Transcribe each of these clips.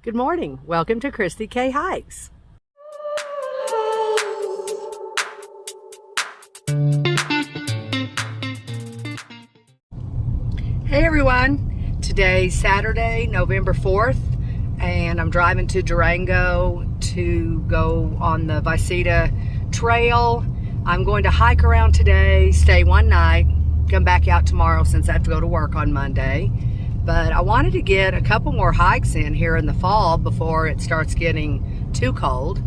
Good morning. Welcome to Christy K Hikes. Hey everyone. Today's Saturday, November 4th, and I'm driving to Durango to go on the Vallecito Trail. I'm going to hike around today, stay one night, come back out tomorrow since I have to go to work on Monday. But I wanted to get a couple more hikes in here in the fall before it starts getting too cold.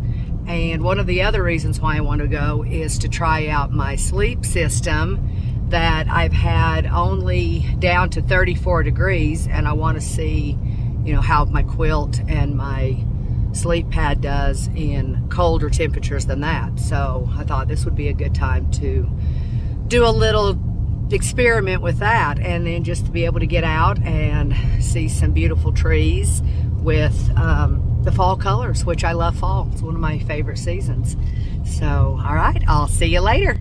And one of the other reasons why I want to go is to try out my sleep system that I've had only down to 34 degrees, and I want to see, you know, how my quilt and my sleep pad does in colder temperatures than that. So I thought this would be a good time to do a little experiment with that, and then just to be able to get out and see some beautiful trees with the fall colors, which I love fall. It's one of my favorite seasons. So, all right, I'll see you later.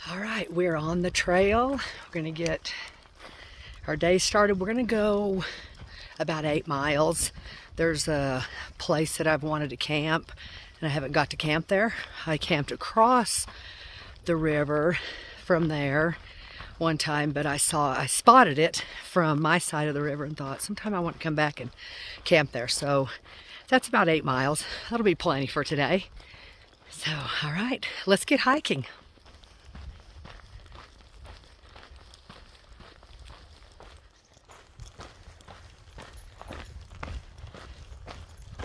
All right, we're on the trail. We're gonna get our day started. We're gonna go about 8 miles. There's a place that I've wanted to camp, and I haven't got to camp there. I camped across the river from there one time, but I spotted it from my side of the river and thought sometime I want to come back and camp there. So that's about 8 miles. That'll be plenty for today. So, all right, let's get hiking.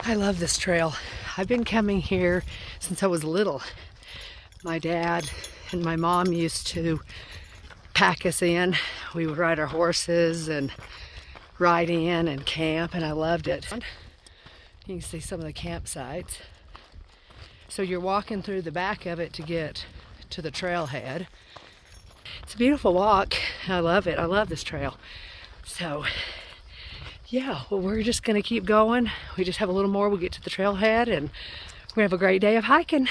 I love this trail. I've been coming here since I was little. My dad and my mom used to pack us in. We would ride our horses and ride in and camp, and I loved it. You can see some of the campsites. So you're walking through the back of it to get to the trailhead. It's a beautiful walk. I love it. I love this trail. So yeah, well, we're just gonna keep going. We just have a little more, we'll get to the trailhead, and we're gonna have a great day of hiking.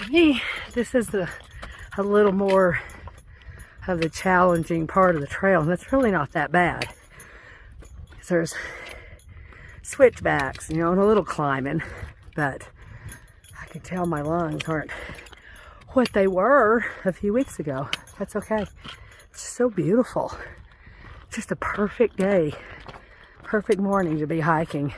For me, this is a little more of the challenging part of the trail, and it's really not that bad. There's switchbacks, you know, and a little climbing, but I can tell my lungs aren't what they were a few weeks ago. That's okay. It's so beautiful. Just a perfect day, perfect morning to be hiking.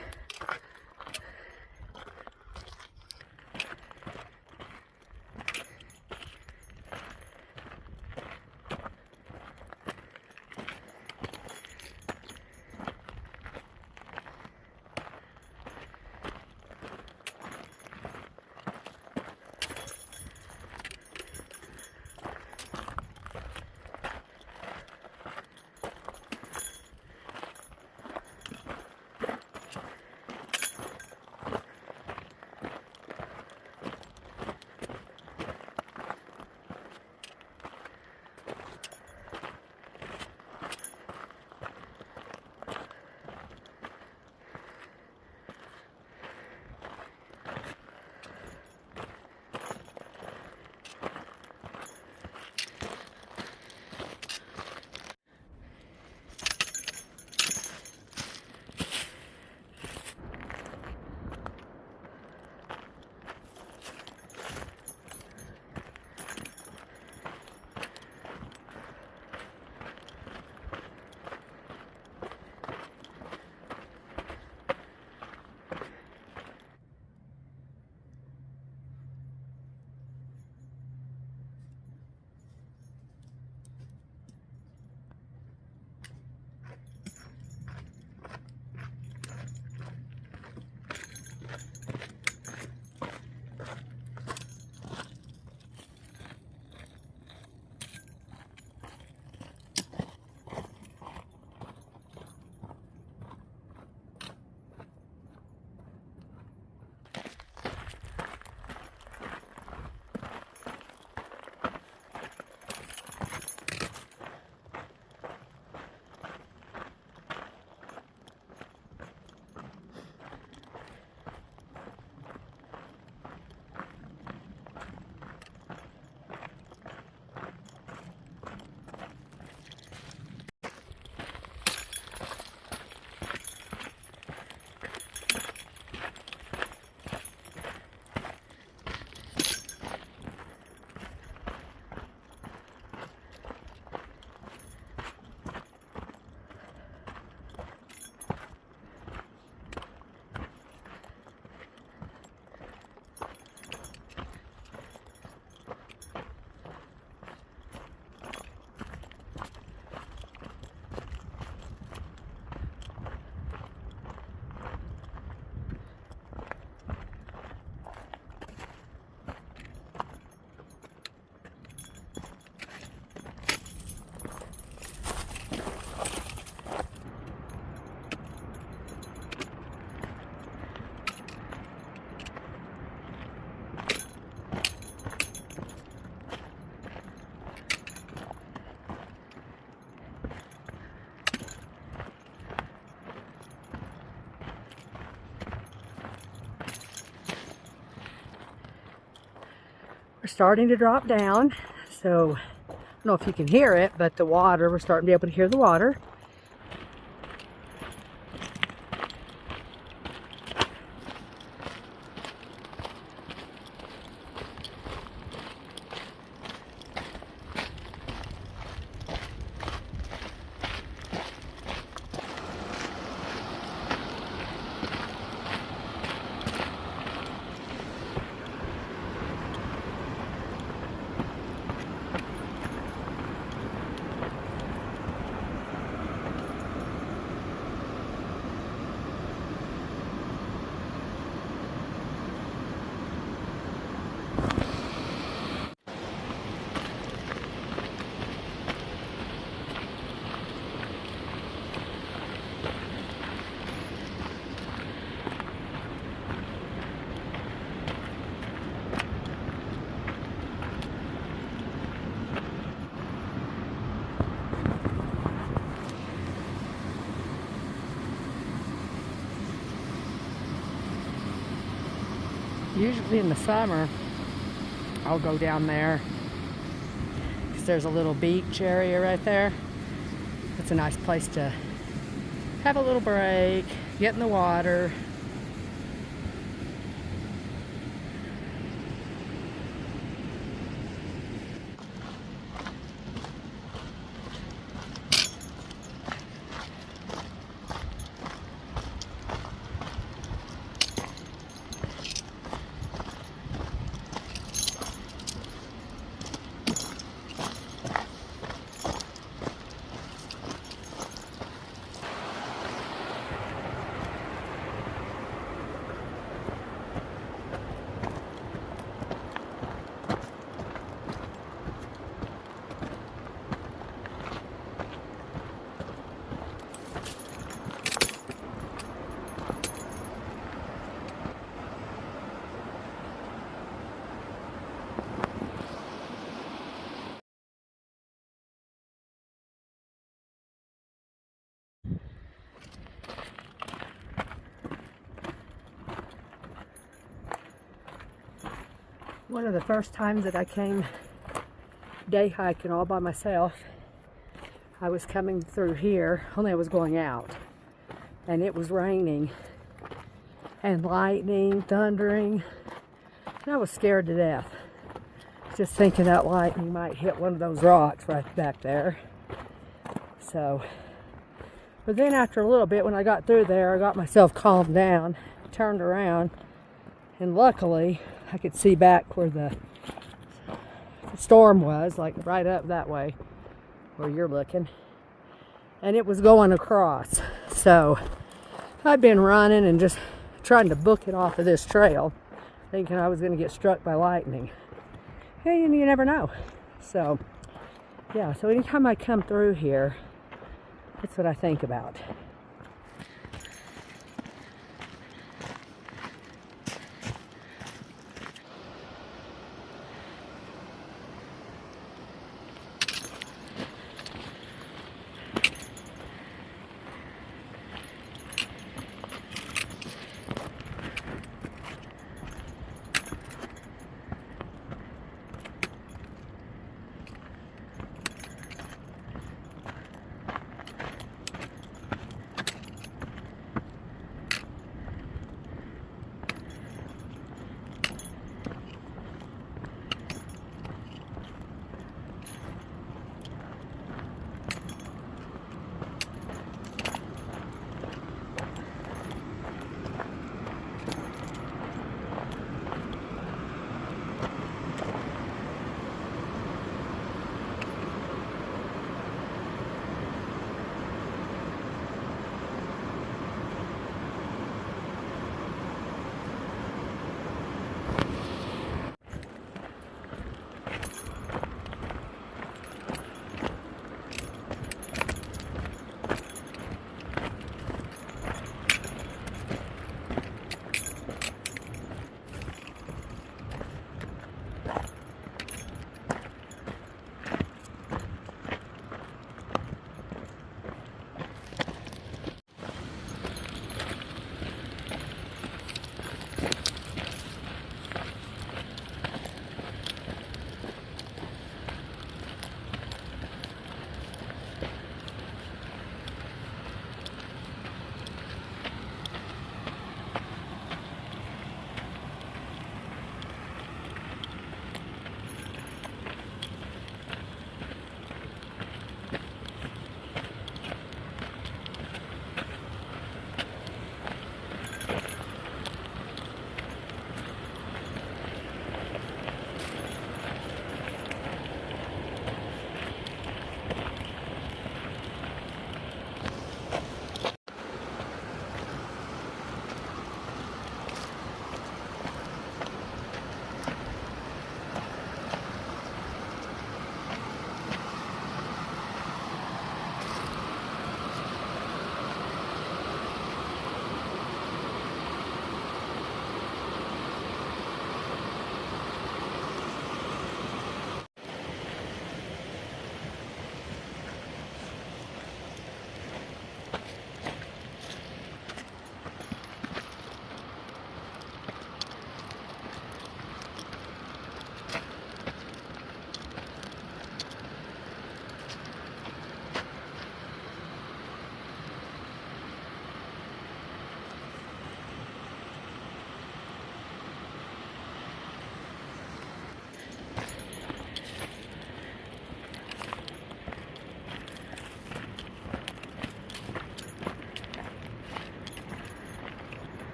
We're starting to drop down, so I don't know if you can hear it, but the water, we're starting to be able to hear the water. Usually in the summer, I'll go down there. Because there's a little beach area right there. It's a nice place to have a little break, get in the water. One of the first times that I came day hiking all by myself, I was coming through here, only I was going out, and it was raining and lightning, thundering, and I was scared to death. Just thinking that lightning might hit one of those rocks right back there. So, but then after a little bit, when I got through there, I got myself calmed down, turned around, and luckily I could see back where the storm was, like right up that way where you're looking, and it was going across. So I'd been running and just trying to book it off of this trail, thinking I was going to get struck by lightning. Hey, and you never know. So yeah, so anytime I come through here, that's what I think about.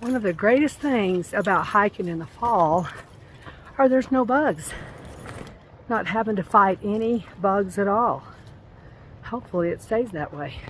One of the greatest things about hiking in the fall are there's no bugs. Not having to fight any bugs at all. Hopefully it stays that way.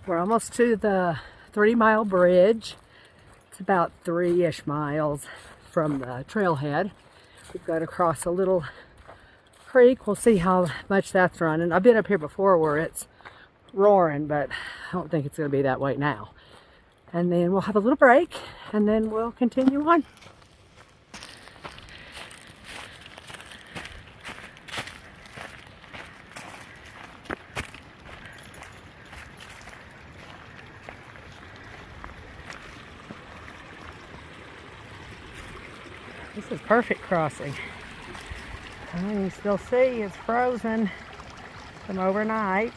We're almost to the 3-mile bridge. It's about 3-ish miles from the trailhead. We've got to cross a little creek. We'll see how much that's running. I've been up here before where it's roaring, but I don't think it's going to be that way now. And then we'll have a little break, and then we'll continue on. This is perfect crossing. And you still see it's frozen from overnight.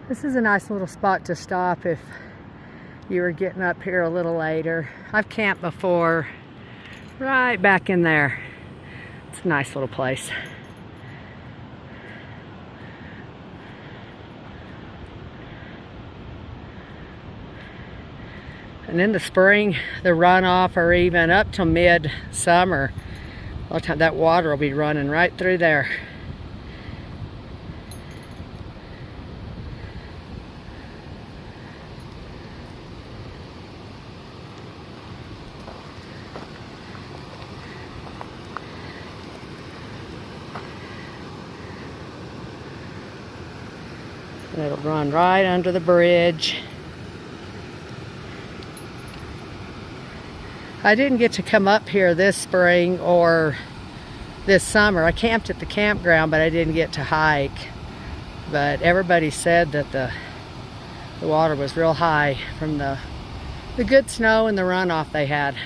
This is a nice little spot to stop if you were getting up here a little later. I've camped before, right back in there. It's a nice little place. And in the spring, the runoff, or even up till mid-summer, a lot of time that water will be running right through there. And it'll run right under the bridge. I didn't get to come up here this spring or this summer. I camped at the campground, but I didn't get to hike. But everybody said that the water was real high from the good snow and the runoff they had.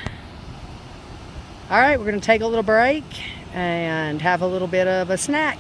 All right, we're going to take a little break and have a little bit of a snack.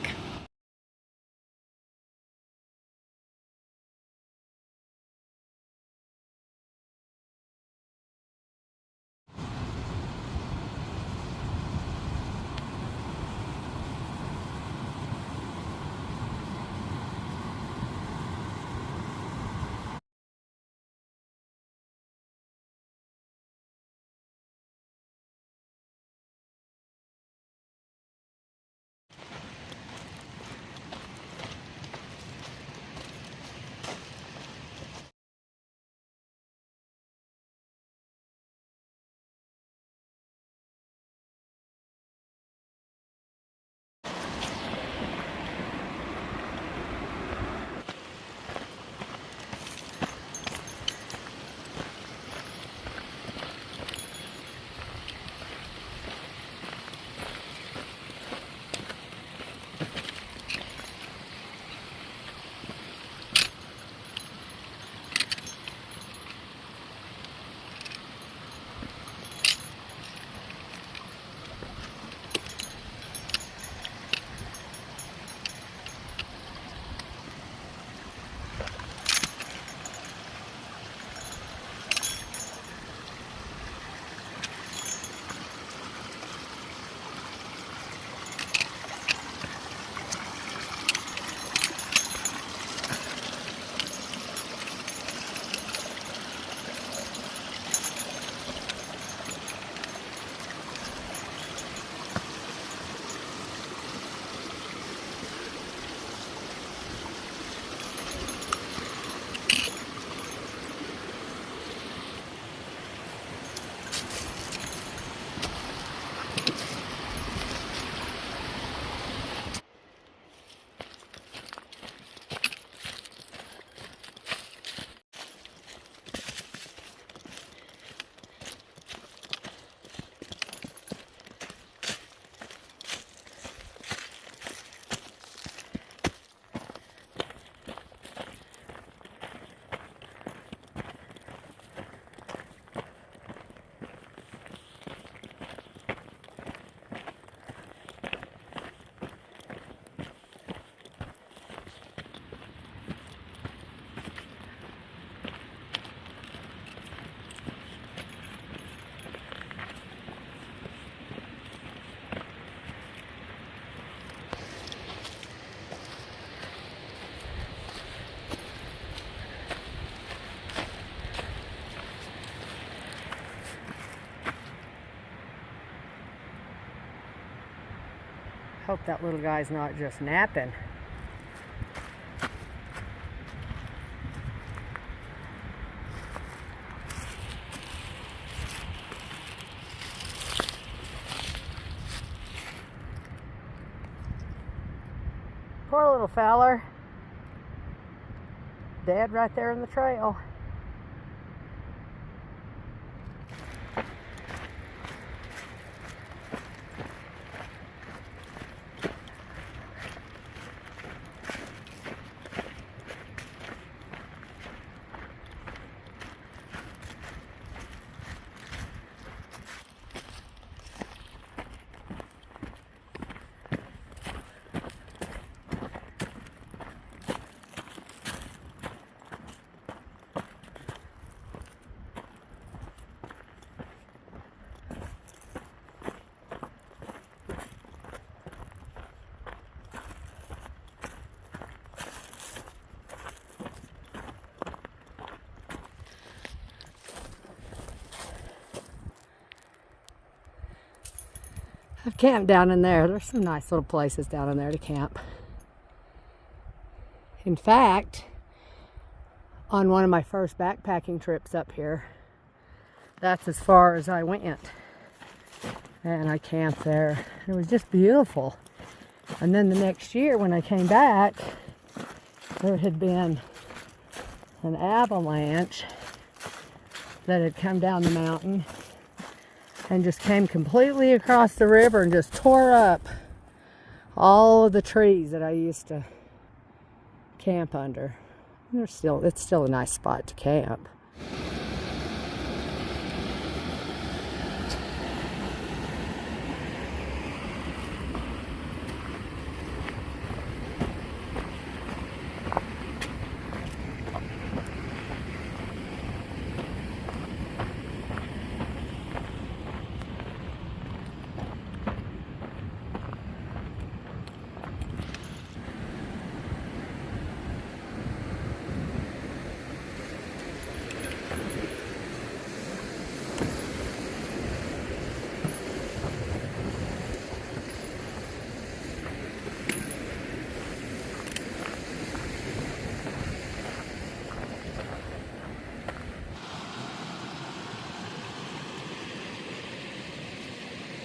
Hope that little guy's not just napping. Poor little feller. Dead right there in the trail. I've camped down in there. There's some nice little places down in there to camp. In fact, on one of my first backpacking trips up here, that's as far as I went. And I camped there. It was just beautiful. And then the next year when I came back, there had been an avalanche that had come down the mountain and just came completely across the river and just tore up all of the trees that I used to camp under. It's still a nice spot to camp.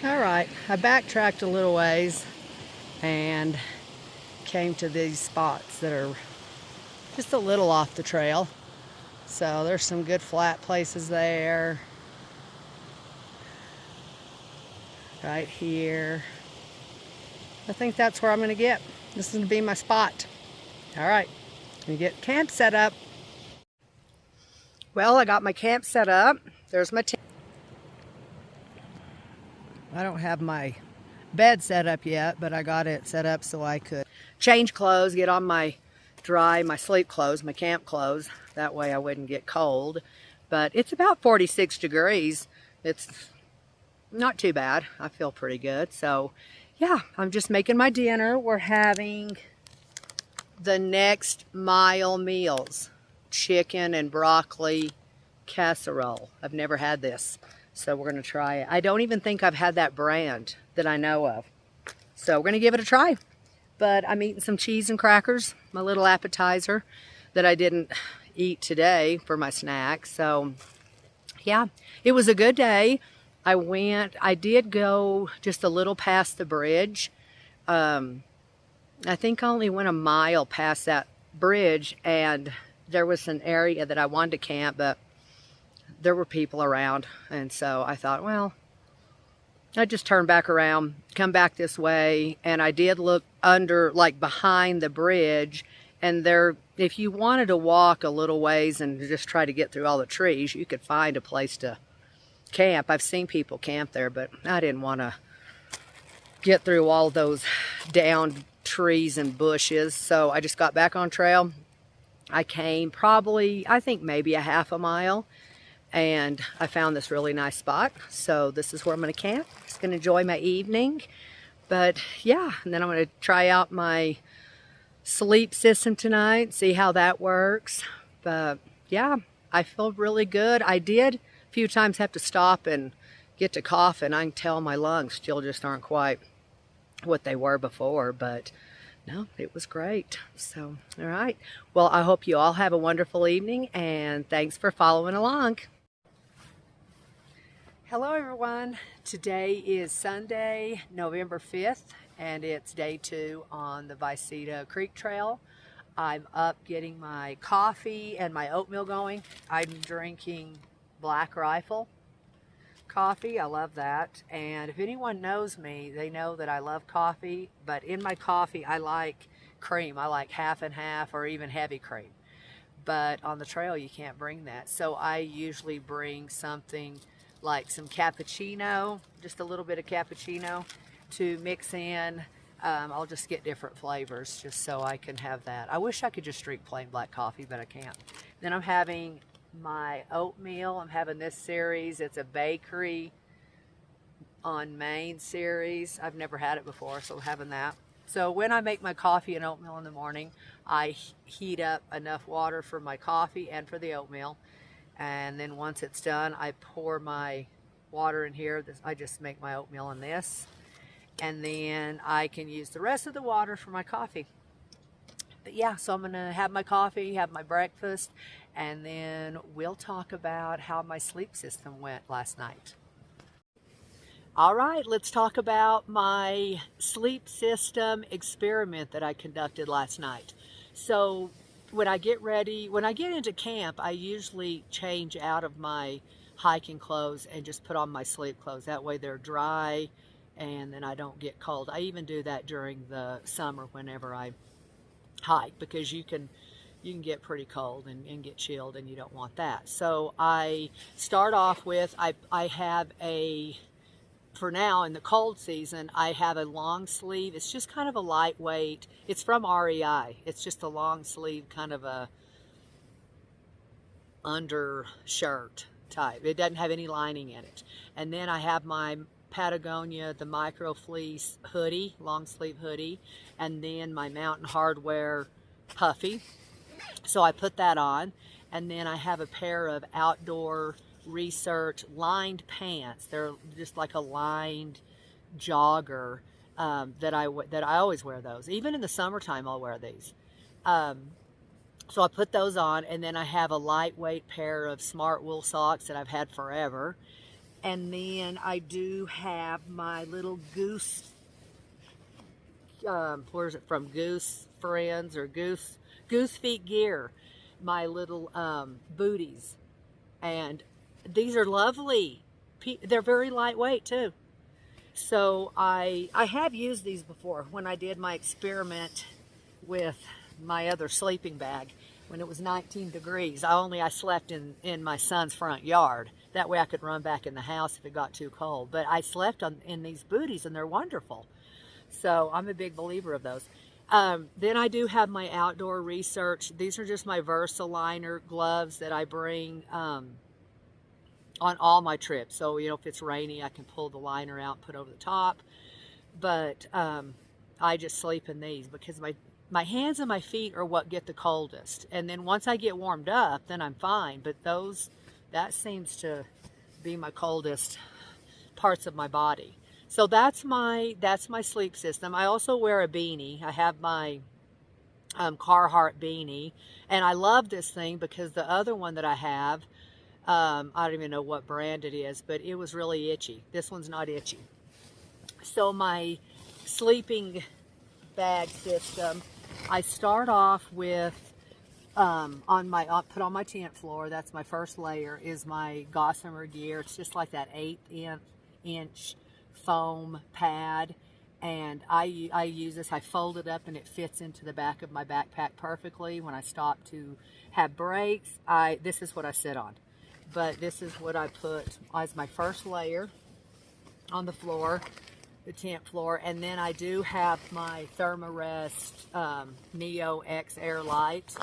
All right, I backtracked a little ways and came to these spots that are just a little off the trail. So there's some good flat places there. Right here. I think that's where I'm gonna get. This is gonna be my spot. All right, let me get camp set up. Well, I got my camp set up. There's my tent. I don't have my bed set up yet, but I got it set up so I could change clothes, get on my sleep clothes, my camp clothes. That way I wouldn't get cold. But it's about 46 degrees. It's not too bad. I feel pretty good. So yeah, I'm just making my dinner. We're having the Next Mile meals. Chicken and broccoli casserole. I've never had this. So we're going to try it. I don't even think I've had that brand that I know of. So we're going to give it a try. But I'm eating some cheese and crackers, my little appetizer that I didn't eat today for my snack. So yeah, it was a good day. I did go just a little past the bridge. I think I only went a mile past that bridge, and there was an area that I wanted to camp, but there were people around, and so I thought, well, I just turned back around, come back this way, and I did look under, like behind the bridge, and there, if you wanted to walk a little ways and just try to get through all the trees, you could find a place to camp. I've seen people camp there, but I didn't want to get through all those downed trees and bushes, so I just got back on trail. I came probably, I think maybe a half a mile, and I found this really nice spot. So this is where I'm going to camp. Just going to enjoy my evening. But yeah, and then I'm going to try out my sleep system tonight, see how that works. But yeah, I feel really good. I did a few times have to stop and get to coughing. I can tell my lungs still just aren't quite what they were before, but no, it was great. So, all right. Well, I hope you all have a wonderful evening, and thanks for following along. Hello everyone. Today is Sunday, November 5th, and it's day 2 on the Vallecito Creek Trail. I'm up getting my coffee and my oatmeal going. I'm drinking Black Rifle coffee. I love that. And if anyone knows me, they know that I love coffee, but in my coffee I like cream. I like half and half or even heavy cream. But on the trail you can't bring that. So I usually bring something like some cappuccino, just a little bit of cappuccino to mix in. I'll just get different flavors just so I can have that. I wish I could just drink plain black coffee, but I can't. Then I'm having my oatmeal. I'm having this series. It's a bakery on Main series. I've never had it before, so I'm having that. So when I make my coffee and oatmeal in the morning, I heat up enough water for my coffee and for the oatmeal. And then once it's done, I pour my water in here. I just make my oatmeal in this. And then I can use the rest of the water for my coffee. But yeah, so I'm going to have my coffee, have my breakfast, and then we'll talk about how my sleep system went last night. All right, let's talk about my sleep system experiment that I conducted last night. when I get into camp, I usually change out of my hiking clothes and just put on my sleep clothes. That way they're dry and then I don't get cold. I even do that during the summer whenever I hike, because you can get pretty cold and get chilled, and you don't want that. So I start off with, I have a, for now in the cold season, I have a long sleeve. It's just kind of a lightweight, it's from REI. It's just a long sleeve, kind of a undershirt type. It doesn't have any lining in it. And then I have my Patagonia, the micro fleece hoodie, long sleeve hoodie, and then my Mountain Hardwear puffy. So I put that on, and then I have a pair of outdoor research lined pants. They're just like a lined jogger that I always wear those. Even in the summertime, I'll wear these. So I put those on, and then I have a lightweight pair of smart wool socks that I've had forever. And then I do have my little Goose, where is it from? Goose Friends or Goose Feet Gear, my little booties. And these are lovely. They're very lightweight too. So I have used these before when I did my experiment with my other sleeping bag. When it was 19 degrees, I slept in my son's front yard. That way I could run back in the house if it got too cold. But I slept in these booties, and they're wonderful. So I'm a big believer of those. Then I do have my outdoor research. These are just my Versaliner gloves that I bring on all my trips. So, you know, if it's rainy, I can pull the liner out and put over the top. But I just sleep in these because my hands and my feet are what get the coldest. And then once I get warmed up, then I'm fine. But that seems to be my coldest parts of my body. So that's my sleep system. I also wear a beanie. I have my Carhartt beanie, and I love this thing because the other one that I have, I don't even know what brand it is, but it was really itchy. This one's not itchy. So my sleeping bag system, I start off with I'll put on my tent floor. That's my first layer, is my Gossamer gear. It's just like that 1/8 foam pad, and I use this. I fold it up and it fits into the back of my backpack perfectly. When I stop to have breaks, this is what I sit on. But this is what I put as my first layer on the floor, the tent floor. And then I do have my Thermarest Neo X Air Light.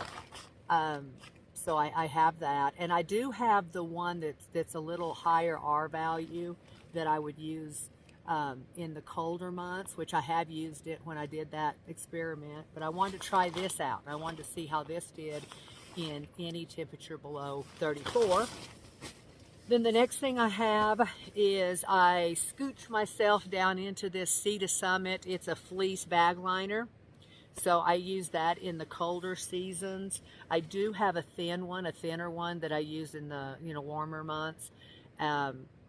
So I have that, and I do have the one that's a little higher R value that I would use in the colder months, which I have used it when I did that experiment. But I wanted to try this out. I wanted to see how this did in any temperature below 34. Then the next thing I have is I scooch myself down into this Sea to Summit. It's a fleece bag liner. So I use that in the colder seasons. I do have a thinner one that I use in the warmer months.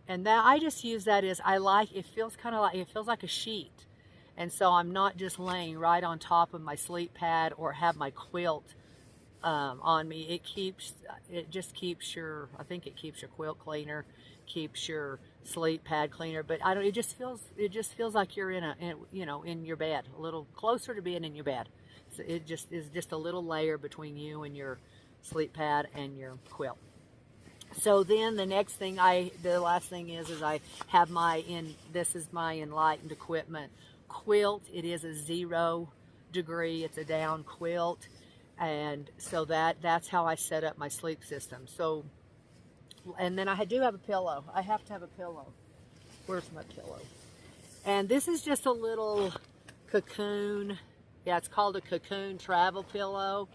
And that I just use that as it feels like a sheet. And so I'm not just laying right on top of my sleep pad or have my quilt on me. I think it keeps your quilt cleaner, keeps your sleep pad cleaner. But it just feels like you're in your bed, a little closer to being in your bed. So it just is just a little layer between you and your sleep pad and your quilt. So then the last thing is I have this is my Enlightened Equipment quilt. It is a 0 degree, it's a down quilt. And so that's how I set up my sleep system. So, and then I do have a pillow. I have to have a pillow. Where's my pillow? And this is just a little cocoon. Yeah, it's called a cocoon travel pillow.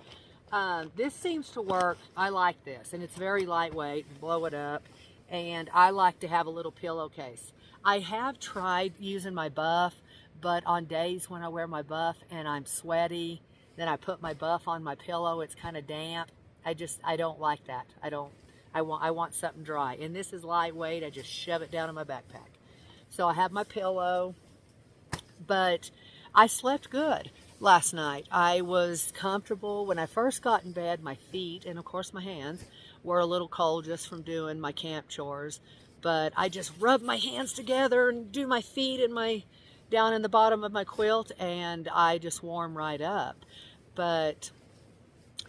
This seems to work. I like this, and it's very lightweight. Blow it up, and I like to have a little pillowcase. I have tried using my buff, but on days when I wear my buff and I'm sweaty, then I put my buff on my pillow. It's kind of damp. I don't like that. I want something dry, and this is lightweight. I just shove it down in my backpack. So I have my pillow, but I slept good. Last night, I was comfortable. When I first got in bed, my feet, and of course my hands, were a little cold just from doing my camp chores. But I just rub my hands together and do my feet and my down in the bottom of my quilt, and I just warm right up. But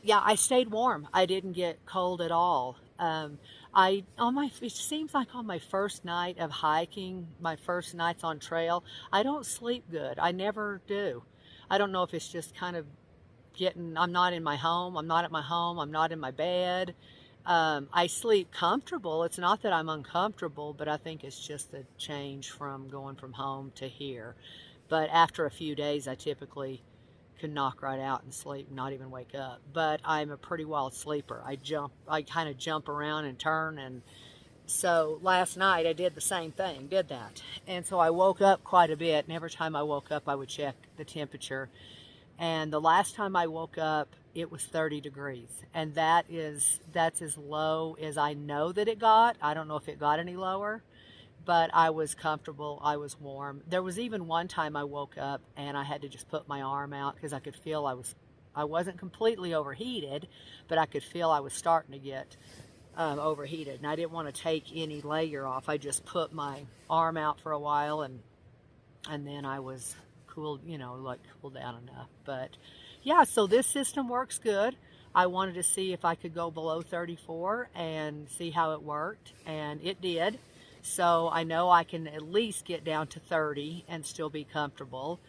yeah, I stayed warm. I didn't get cold at all. It seems like on my first night of hiking, my first nights on trail, I don't sleep good. I never do. I don't know if it's just kind of I'm not in my home. I'm not at my home. I'm not in my bed. I sleep comfortable. It's not that I'm uncomfortable, but I think it's just the change from going from home to here. But after a few days, I typically can knock right out and sleep and not even wake up. But I'm a pretty wild sleeper. I kind of jump around and turn, and so last night I did the same thing, did that. And so I woke up quite a bit, and every time I woke up I would check the temperature. And the last time I woke up it was 30 degrees, and that's as low as I know that it got. I don't know if it got any lower, but I was comfortable. I was warm. There was even one time I woke up and I had to just put my arm out because I could feel I wasn't completely overheated, but I could feel I was starting to get overheated, and I didn't want to take any layer off. I just put my arm out for a while, and then I was cooled, cooled down enough. But yeah, so this system works good. I wanted to see if I could go below 34 and see how it worked, and it did. So I know I can at least get down to 30 and still be comfortable.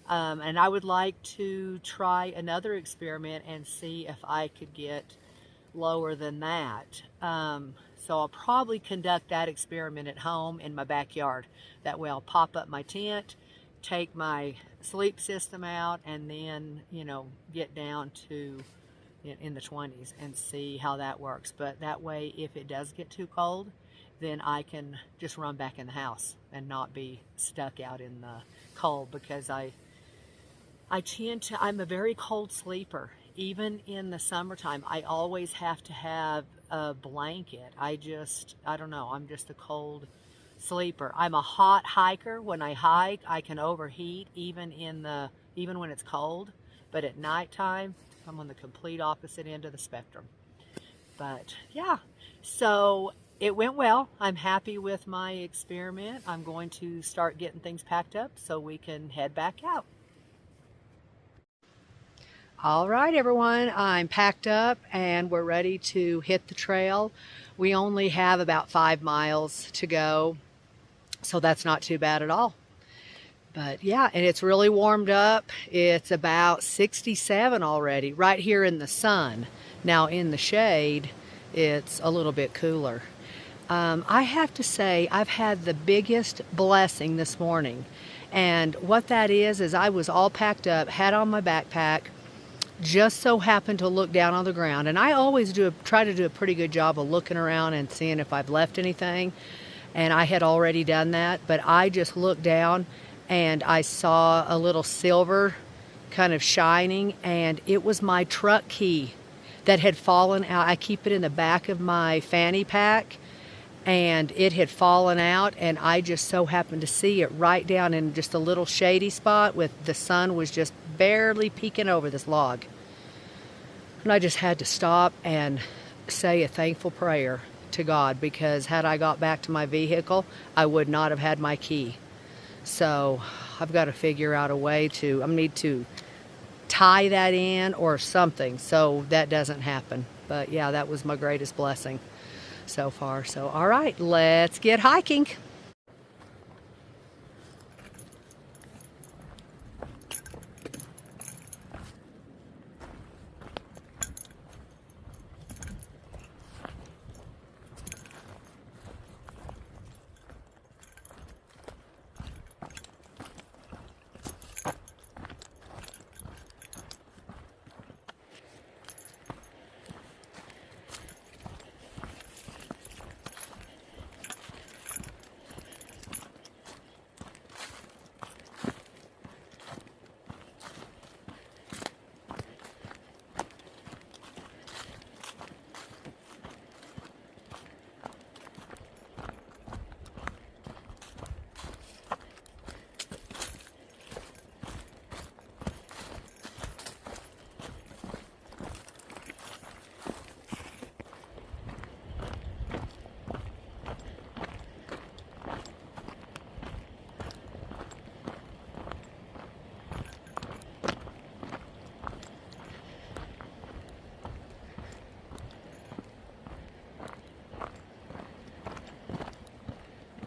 And I would like to try another experiment and see if I could get lower than that. So I'll probably conduct that experiment at home in my backyard. That way I'll pop up my tent, take my sleep system out, and then, get down to in the 20s and see how that works. But that way, if it does get too cold, then I can just run back in the house and not be stuck out in the cold, because I'm a very cold sleeper. Even in the summertime, I always have to have a blanket. I don't know, I'm just a cold sleeper. I'm a hot hiker. When I hike, I can overheat even when it's cold, but at nighttime, I'm on the complete opposite end of the spectrum. But yeah, so it went well. I'm happy with my experiment. I'm going to start getting things packed up so we can head back out. All right, everyone, I'm packed up and we're ready to hit the trail. We only have about 5 miles to go, so that's not too bad at all. But yeah, and it's really warmed up. It's about 67 already, right here in the sun. Now in the shade, it's a little bit cooler. I have to say, I've had the biggest blessing this morning. And what that is I was all packed up, had on my backpack, just so happened to look down on the ground. And I always try to do a pretty good job of looking around and seeing if I've left anything. And I had already done that, but I just looked down and I saw a little silver kind of shining, and it was my truck key that had fallen out. I keep it in the back of my fanny pack, and it had fallen out, and I just so happened to see it right down in just a little shady spot with the sun was just barely peeking over this log. And I just had to stop and say a thankful prayer to God, because had I got back to my vehicle, I would not have had my key. So I've got to figure out a way I need to tie that in or something so that doesn't happen. But yeah, that was my greatest blessing so far. So all right, let's get hiking.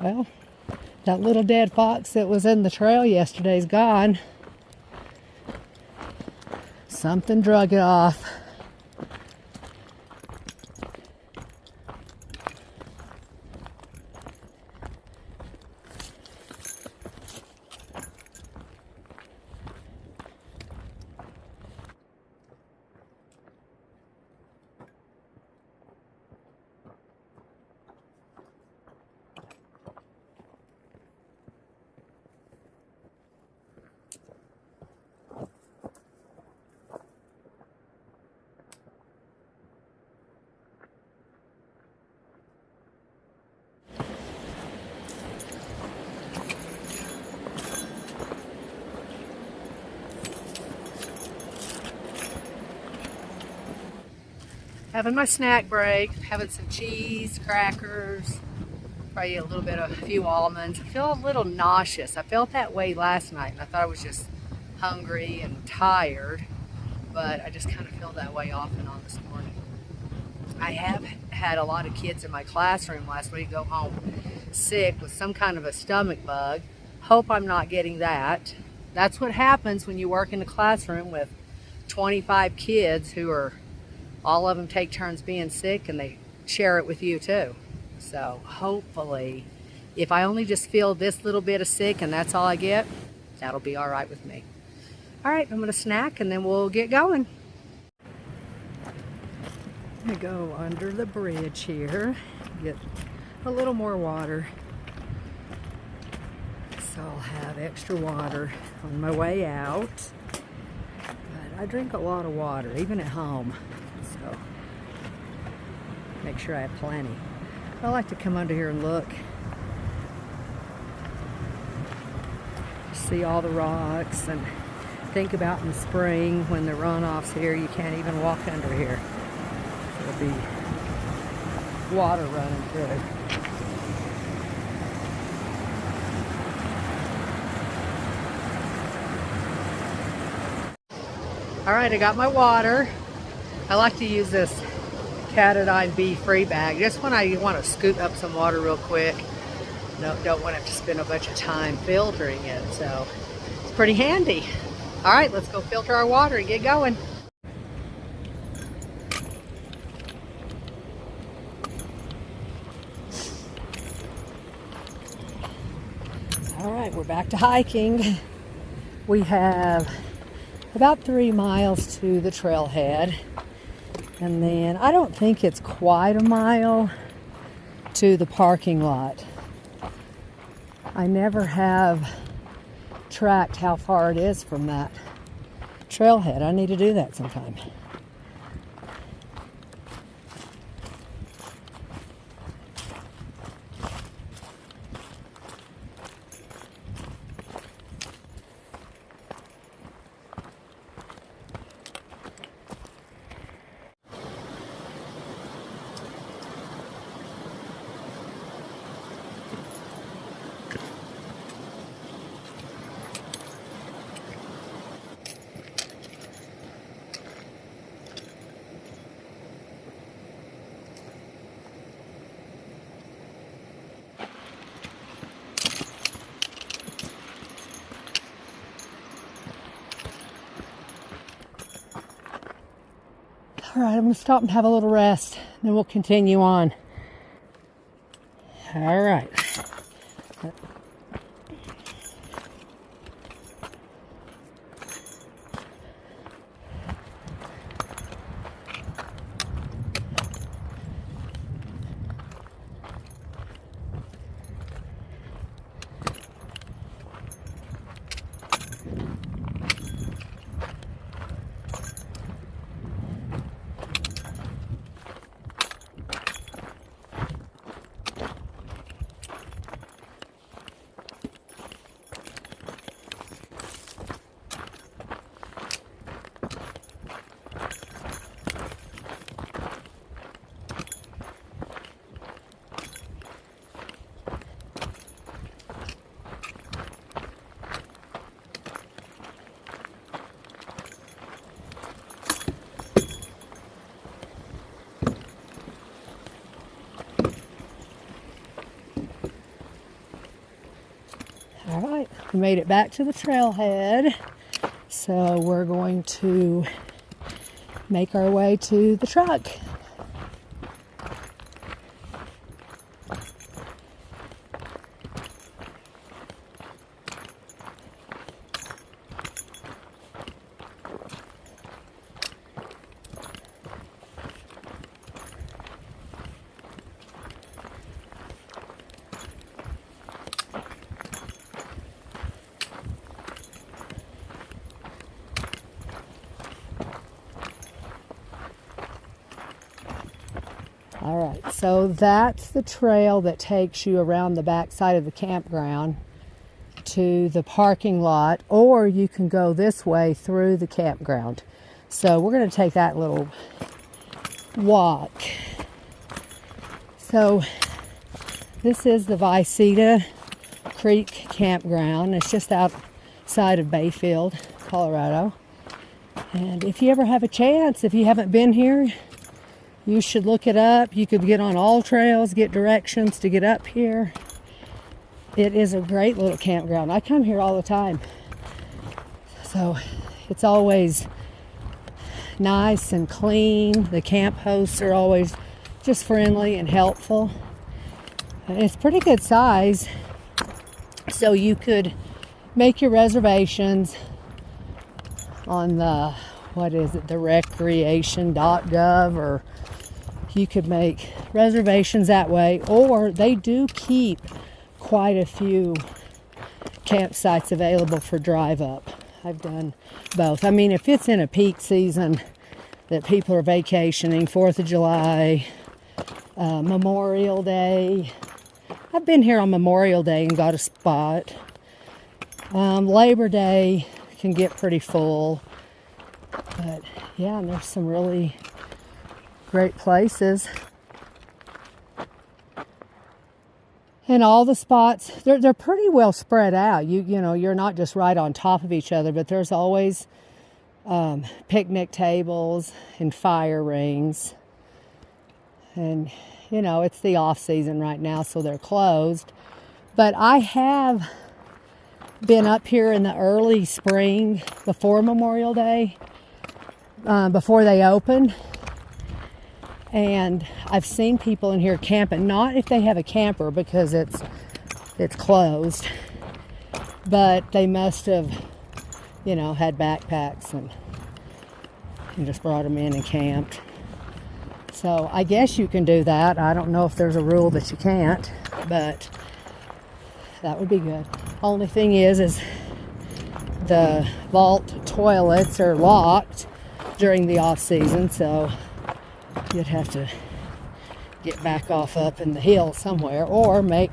Well, that little dead fox that was in the trail yesterday's gone. Something drug it off. Having my snack break, having some cheese, crackers, probably a little bit of a few almonds. I feel a little nauseous. I felt that way last night and I thought I was just hungry and tired, but I just kind of feel that way off and on this morning. I have had a lot of kids in my classroom last week go home sick with some kind of a stomach bug. Hope I'm not getting that. That's what happens when you work in a classroom with 25 kids who are all of them take turns being sick and they share it with you too. So hopefully, if I only just feel this little bit of sick and that's all I get, that'll be all right with me. All right, I'm gonna snack and then we'll get going. I'm gonna go under the bridge here, get a little more water. So I'll have extra water on my way out. But I drink a lot of water, even at home. So make sure I have plenty. I like to come under here and look. See all the rocks and think about in the spring when the runoff's here, you can't even walk under here. There'll be water running through. All right, I got my water. I like to use this Catadine B free bag just when I want to scoop up some water real quick. No, don't want to have to spend a bunch of time filtering it, so it's pretty handy. All right, let's go filter our water and get going. All right, we're back to hiking. We have about 3 miles to the trailhead. And then I don't think it's quite a mile to the parking lot. I never have tracked how far it is from that trailhead. I need to do that sometime. All right, I'm going to stop and have a little rest, then we'll continue on. All right. We made it back to the trailhead. So we're going to make our way to the truck. All right, so that's the trail that takes you around the back side of the campground to the parking lot, or you can go this way through the campground. So we're going to take that little walk. So this is the Viceta Creek Campground. It's just outside of Bayfield, Colorado. And if you ever have a chance, if you haven't been here, you should look it up. You could get on all trails, get directions to get up here. It is a great little campground. I come here all the time. So it's always nice and clean. The camp hosts are always just friendly and helpful. And it's pretty good size. So you could make your reservations on the, the recreation.gov, or you could make reservations that way, or they do keep quite a few campsites available for drive up. I've done both. I mean, if it's in a peak season that people are vacationing, 4th of July, Memorial Day. I've been here on Memorial Day and got a spot. Labor Day can get pretty full. But yeah, and there's some really great places. And all the spots, they're pretty well spread out. You know, you're not just right on top of each other, but there's always picnic tables and fire rings. And, you know, it's the off season right now, so they're closed. But I have been up here in the early spring before Memorial Day, before they open. And I've seen people in here camping, not if they have a camper because it's closed, but they must have, you know, had backpacks and just brought them in and camped. So I guess you can do that. I don't know if there's a rule that you can't, but that would be good. Only thing is the vault toilets are locked during the off season, so you'd have to get back off up in the hill somewhere, or make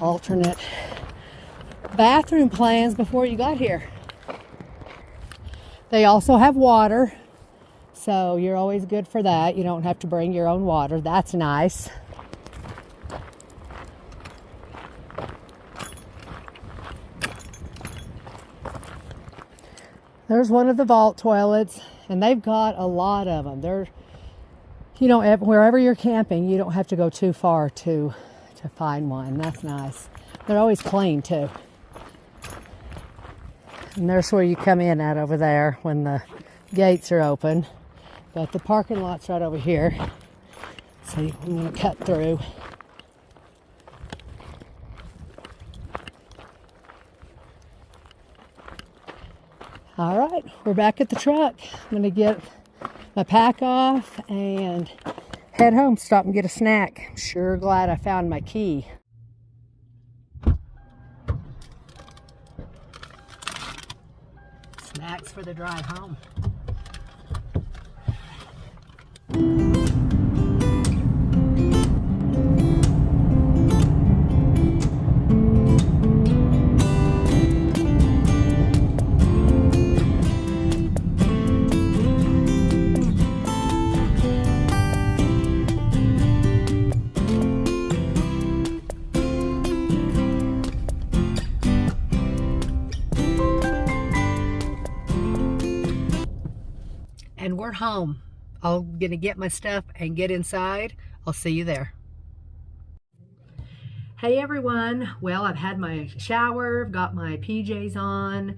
alternate bathroom plans before you got here. They also have water, so you're always good for that. You don't have to bring your own water. That's nice. There's one of the vault toilets, and they've got a lot of them. They're, you know, wherever you're camping, you don't have to go too far to find one. That's nice. They're always clean too. And there's where you come in at over there when the gates are open. But the parking lot's right over here. So I'm going to cut through. All right, we're back at the truck. I'm going to get my pack off and head home, stop and get a snack. I'm sure glad I found my key. Snacks for the drive home. And we're home. I'm gonna get my stuff and get inside. I'll see you there. Hey everyone, well, I've had my shower, I've got my PJs on,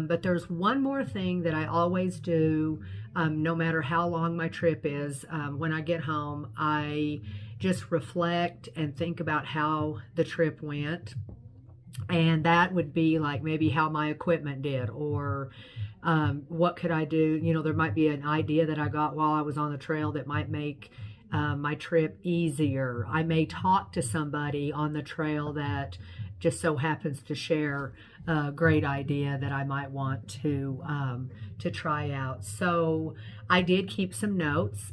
but there's one more thing that I always do, no matter how long my trip is. When I get home, I just reflect and think about how the trip went. And that would be like maybe how my equipment did, or what could I do? You know, there might be an idea that I got while I was on the trail that might make my trip easier. I may talk to somebody on the trail that just so happens to share a great idea that I might want to try out. So I did keep some notes.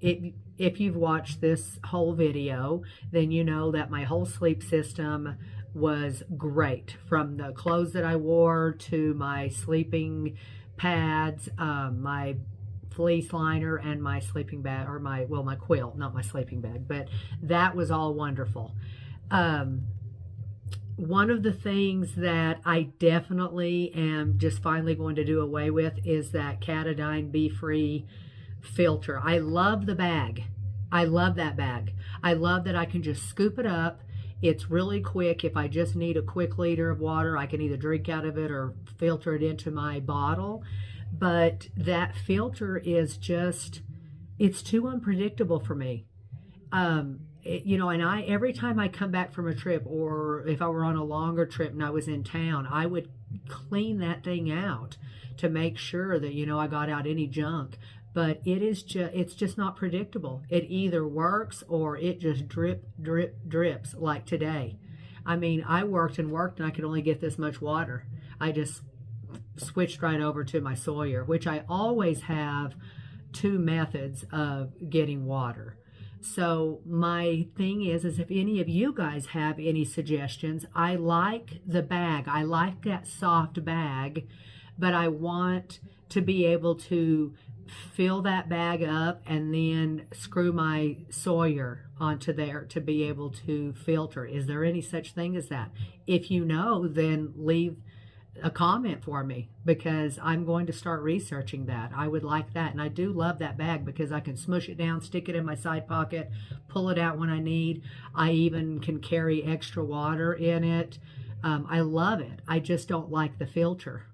If you've watched this whole video, then you know that my whole sleep system was great, from the clothes that I wore to my sleeping pads, my fleece liner, and my sleeping bag, or my quilt, not my sleeping bag, but that was all wonderful. One of the things that I definitely am just finally going to do away with is that Katadyn Be Free filter. I love the bag. I love that bag. I love that I can just scoop it up. It's really quick. If I just need a quick liter of water, I can either drink out of it or filter it into my bottle. But that filter is just, it's too unpredictable for me. You know, and every time I come back from a trip, or if I were on a longer trip and I was in town, I would clean that thing out to make sure that, you know, I got out any junk. But it's just not predictable. It either works or it just drips like today. I mean, I worked and I could only get this much water. I just switched right over to my Sawyer, which I always have two methods of getting water. So my thing is if any of you guys have any suggestions, I like the bag. I like that soft bag, but I want to be able to fill that bag up and then screw my Sawyer onto there to be able to filter. Is there any such thing as that? If you know, then leave a comment for me, because I'm going to start researching that. I would like that. And I do love that bag because I can smush it down, stick it in my side pocket, pull it out when I need. I even can carry extra water in it. I love it. I just don't like the filter.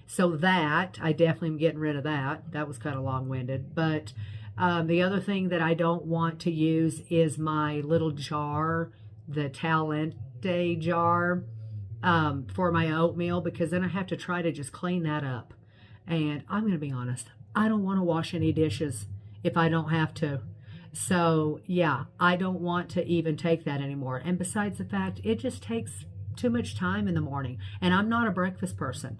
So that, I definitely am getting rid of that. That was kind of long-winded. But the other thing that I don't want to use is my little jar, the Talente jar, for my oatmeal, because then I have to try to just clean that up. And I'm going to be honest, I don't want to wash any dishes if I don't have to. So yeah, I don't want to even take that anymore. And besides the fact, it just takes too much time in the morning. And I'm not a breakfast person.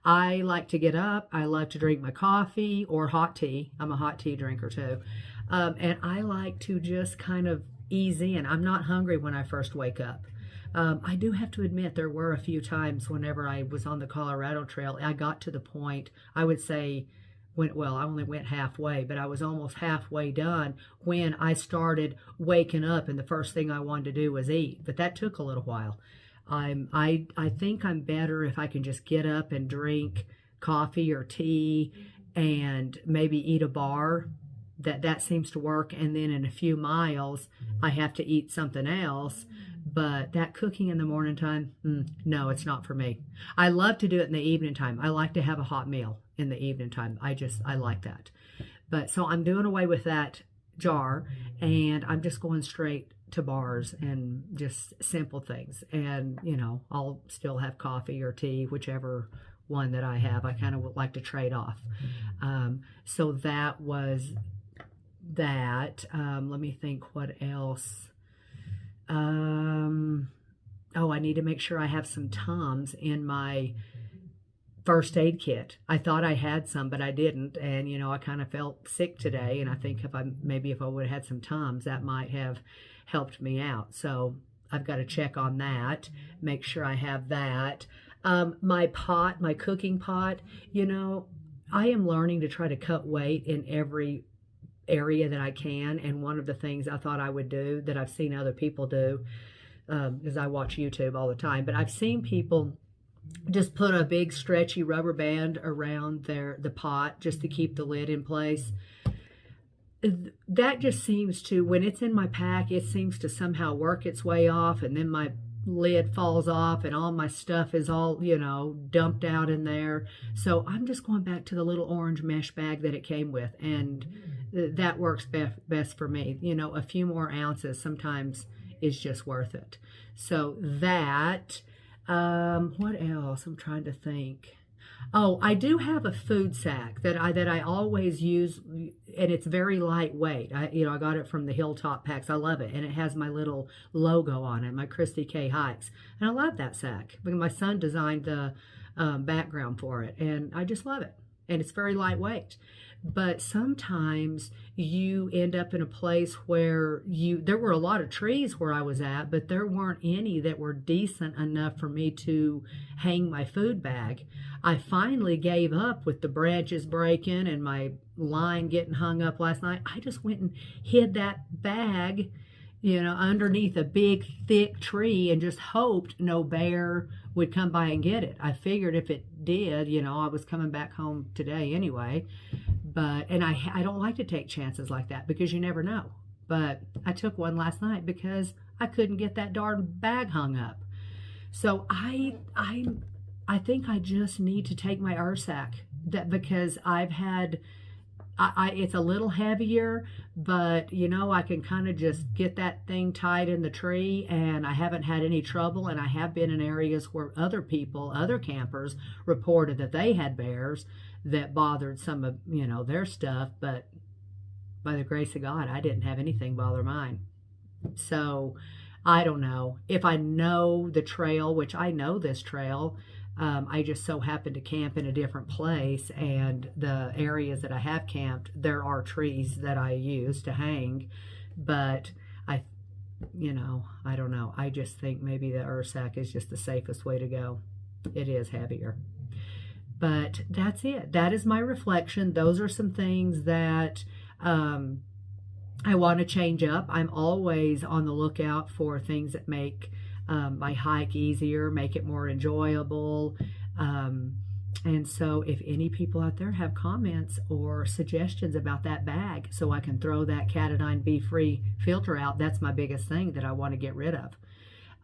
I like to get up. I love to drink my coffee or hot tea. I'm a hot tea drinker too. And I like to just kind of ease in. I'm not hungry when I first wake up. I do have to admit there were a few times whenever I was on the Colorado Trail, I got to the point, I would say, I only went halfway, but I was almost halfway done when I started waking up and the first thing I wanted to do was eat. But that took a little while. I think I'm better if I can just get up and drink coffee or tea and maybe eat a bar. That seems to work. And then in a few miles, I have to eat something else. But that cooking in the morning time, no, it's not for me. I love to do it in the evening time. I like to have a hot meal in the evening time. I like that. But so I'm doing away with that jar, and I'm just going straight to bars and just simple things. And, you know, I'll still have coffee or tea, whichever one that I have. I kind of would like to trade off. So that was that. Let me think what else. I need to make sure I have some Tums in my first aid kit. I thought I had some, but I didn't. And, you know, I kind of felt sick today. And I think if I would have had some Tums, that might have helped me out. So I've got to check on that, make sure I have that. My pot, my cooking pot, you know, I am learning to try to cut weight in every area that I can. And one of the things I thought I would do that I've seen other people do, because I watch YouTube all the time, but I've seen people just put a big stretchy rubber band around the pot just to keep the lid in place. that just seems to, when it's in my pack, it seems to somehow work its way off, and then my lid falls off and all my stuff is all, dumped out in there. So I'm just going back to the little orange mesh bag that it came with, and that works best for me. A few more ounces sometimes is just worth it. So that, what else? I'm trying to think. Oh, I do have a food sack that I always use, and it's very lightweight. I got it from the Hilltop Packs. I love it, and it has my little logo on it, my Christy K Hikes, and I love that sack because my son designed the background for it, and I just love it, and it's very lightweight. But sometimes you end up in a place where there were a lot of trees where I was at, but there weren't any that were decent enough for me to hang my food bag. I finally gave up with the branches breaking and my line getting hung up last night. I just went and hid that bag, underneath a big, thick tree and just hoped no bear would come by and get it. I figured if it did, I was coming back home today anyway. And I don't like to take chances like that because you never know. But I took one last night because I couldn't get that darn bag hung up. So I think I just need to take my Ursack, because I've had, it's a little heavier, but I can kind of just get that thing tied in the tree, and I haven't had any trouble. And I have been in areas where other campers reported that they had bears that bothered some of their stuff, but by the grace of God, I didn't have anything bother mine. So I don't know if I know the trail, which I know this trail. I just so happened to camp in a different place, and the areas that I have camped, there are trees that I use to hang, but I don't know. I just think maybe the Ursack is just the safest way to go. It is heavier. But that's it. That is my reflection. Those are some things that I want to change up. I'm always on the lookout for things that make my hike easier, make it more enjoyable. And so if any people out there have comments or suggestions about that bag so I can throw that Katadyn Be-Free filter out, that's my biggest thing that I want to get rid of.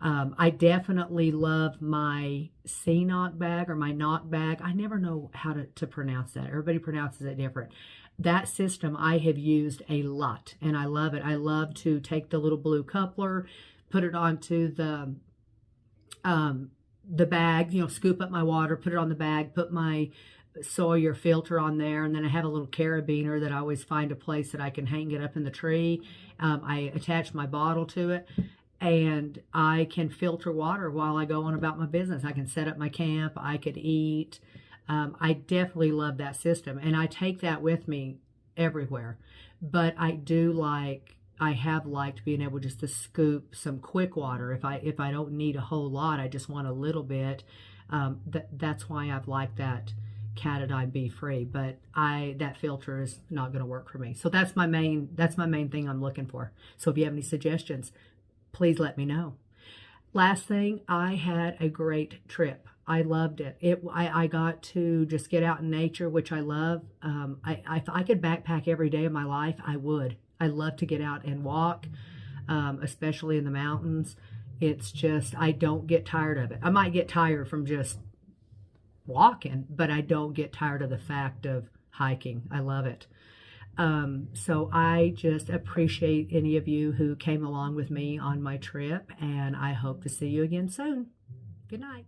I definitely love my C-Knock bag or my knock bag. I never know how to pronounce that. Everybody pronounces it different. That system I have used a lot, and I love it. I love to take the little blue coupler, put it onto the bag, scoop up my water, put it on the bag, put my Sawyer filter on there, and then I have a little carabiner that I always find a place that I can hang it up in the tree. I attach my bottle to it, and I can filter water while I go on about my business. I can set up my camp. I could eat. I definitely love that system, and I take that with me everywhere. But I have liked being able just to scoop some quick water. If I don't need a whole lot, I just want a little bit. That's why I've liked that Katadyn Be-Free. But that filter is not going to work for me. So that's my main thing I'm looking for. So if you have any suggestions, please let me know. Last thing, I had a great trip. I loved it. I got to just get out in nature, which I love. If I could backpack every day of my life, I would. I love to get out and walk, especially in the mountains. It's just, I don't get tired of it. I might get tired from just walking, but I don't get tired of the fact of hiking. I love it. So I just appreciate any of you who came along with me on my trip, and I hope to see you again soon. Good night.